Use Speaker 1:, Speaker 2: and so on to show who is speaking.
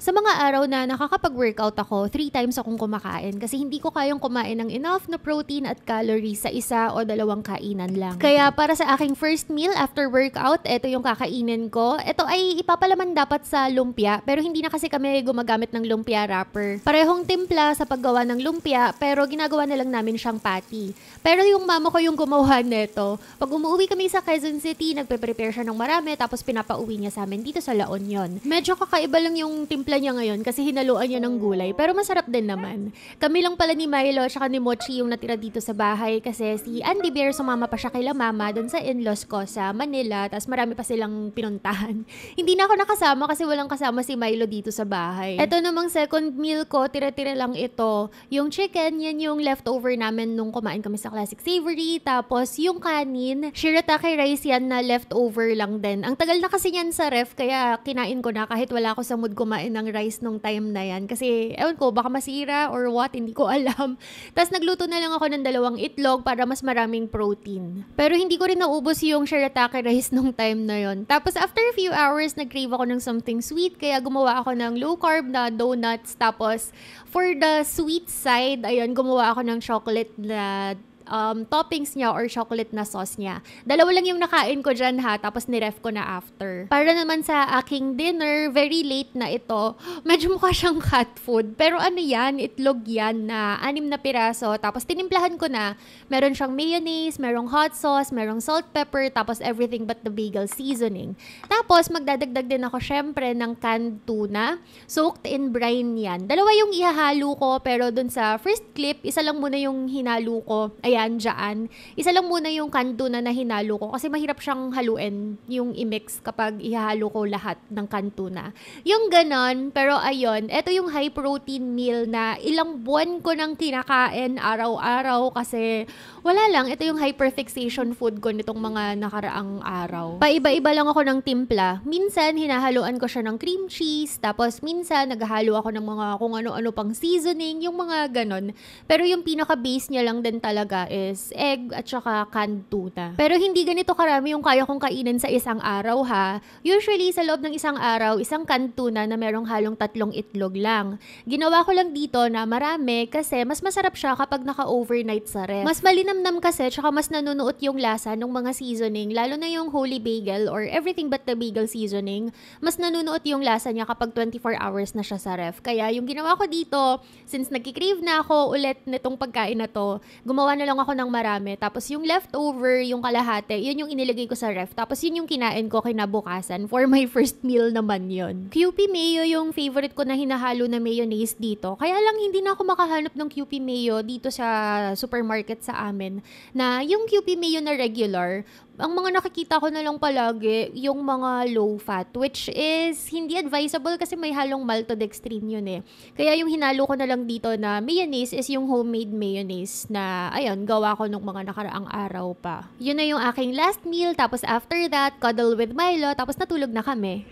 Speaker 1: Sa mga araw na nakakapag-workout ako, 3 times akong kumakain kasi hindi ko kayang kumain ng enough na protein at calories sa isa o dalawang kainan lang. Kaya para sa aking first meal after workout, ito yung kakainin ko. Ito ay ipapalaman dapat sa lumpia pero hindi na kasi kami gumagamit ng lumpia wrapper. Parehong timpla sa paggawa ng lumpia pero ginagawa na lang namin siyang patty. Pero yung mama ko yung gumawa nito. Pag umuwi kami sa Quezon City, nagpe-prepare siya ng marami tapos pinapauwi niya sa amin dito sa La Union. Medyo kakaiba lang yung timpla niya ngayon kasi hinaluan niya ng gulay pero masarap din naman. Kami lang pala ni Milo at ni Mochi yung natira dito sa bahay kasi si Andy Bear sumama pa siya kay mama doon sa in-laws ko sa Manila tapos marami pa silang pinuntahan. Hindi na ako nakasama kasi walang kasama si Milo dito sa bahay. Ito namang second meal ko, tira-tira lang ito. Yung chicken, yan yung leftover namin nung kumain kami sa Classic Savory. Tapos yung kanin, shirataki rice yan na leftover lang din. Ang tagal na kasi yan sa ref kaya kinain ko na kahit wala ako sa mood kumain ng rice nung time na yan. Kasi ewan ko, baka masira or what, hindi ko alam. Tapos nagluto na lang ako ng 2 itlog para mas maraming protein. Pero hindi ko rin naubos yung shirataki rice nung time na yon. Tapos after a few hours, nag-crave ako ng something sweet kaya gumawa ako ng low carb na donuts. Tapos for the sweet side, ayun, gumawa ako ng chocolate na toppings niya or chocolate na sauce niya. 2 lang yung nakain ko dyan ha, tapos niref ko na after. Para naman sa aking dinner, very late na ito. Medyo mukha siyang cat food. Pero ano yan? Itlog yan na 6 na piraso. Tapos tinimplahan ko na. Meron siyang mayonnaise, merong hot sauce, merong salt, pepper, tapos everything but the bagel seasoning. Tapos magdadagdag din ako syempre ng canned tuna. Soaked in brine yan. 2 yung ihahalo ko, pero dun sa first clip, isa lang muna yung hinalo ko. Ayan, dyan. Isa lang muna yung canned tuna na hinalo ko kasi mahirap siyang haluin yung i-mix kapag ihahalo ko lahat ng canned tuna. Yung ganon, pero ayun, ito yung high protein meal na ilang buwan ko nang kinakain araw-araw kasi wala lang, ito yung hyperfixation food ko nitong mga nakaraang araw. Paiba-iba lang ako ng timpla. Minsan, hinahaluan ko siya ng cream cheese, tapos minsan, naghahalo ako ng mga kung ano-ano pang seasoning, yung mga ganon. Pero yung pinaka-base niya lang din talaga is egg at saka canned tuna. Pero hindi ganito karami yung kaya kong kainin sa isang araw ha. Usually, sa loob ng isang araw, isang canned tuna na merong halong 3 itlog lang. Ginawa ko lang dito na marami kasi mas masarap siya kapag naka-overnight sa ref. Mas malinamnam kasi tsaka mas nanunuot yung lasa ng mga seasoning, lalo na yung holy bagel or everything but the bagel seasoning. Mas nanunuot yung lasa niya kapag 24 hours na siya sa ref. Kaya yung ginawa ko dito, since nagki-crave na ako ulit nitong pagkain na to, gumawa na lang ako ng marami. Tapos yung leftover, yung kalahati, yun yung inilagay ko sa ref. Tapos yun yung kinain ko kinabukasan. For my first meal naman yun. QP Mayo yung favorite ko na hinahalo na mayonnaise dito. Kaya lang hindi na ako makahanap ng QP Mayo dito sa supermarket sa amin. Na yung QP Mayo na regular, ang mga nakikita ko na lang palagi, yung mga low fat, which is hindi advisable kasi may halong maltodextrin yun eh. Kaya yung hinalo ko na lang dito na mayonnaise is yung homemade mayonnaise na, ayun, gawa ko nung mga nakaraang araw pa. Yun na yung aking last meal, tapos after that, cuddle with Milo, tapos natulog na kami.